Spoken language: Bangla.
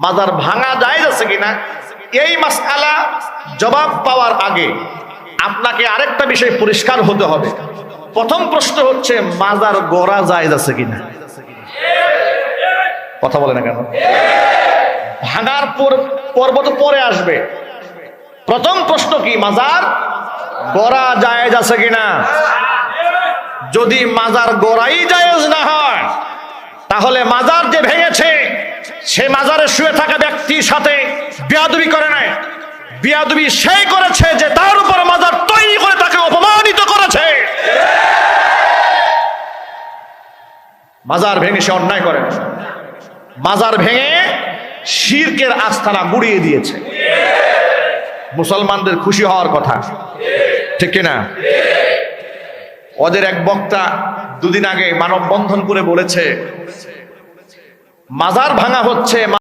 মাজার ভাঙা জায়েজ আছে কিনা, এই মাসআলা জবাব পাওয়ার আগে আপনাকে আরেকটা বিষয় পরিষ্কার হতে হবে। প্রথম প্রশ্ন হচ্ছে মাজার গড়া জায়েজ আছে কিনা। কথা বলে না কেন? ভাঙার পর্ব তো পরে আসবে। প্রথম প্রশ্ন কি, মাজার গড়া জায়েজ আছে কিনা। যদি মাজার গড়াই জায়েজ না হয়, তাহলে মাজার যে ভেঙেছে সে মাজারে শুয়ে থাকা ব্যক্তির সাথে বেয়াদবি করে নাই। বেয়াদবি সেই করেছে যে তার উপর মাজার তৈরি করে তাকে অপমানিত করেছে। মাজার ভেঙে সে অন্যায় করে না, মাজার ভেঙে শিরকের আস্তানা গুড়িয়ে দিয়েছে। মুসলমানদের খুশি হওয়ার কথা, ঠিক কিনা? ওদের এক বক্তা দুদিন আগে মানববন্ধন করে বলেছে মাজার ভাঙা হচ্ছে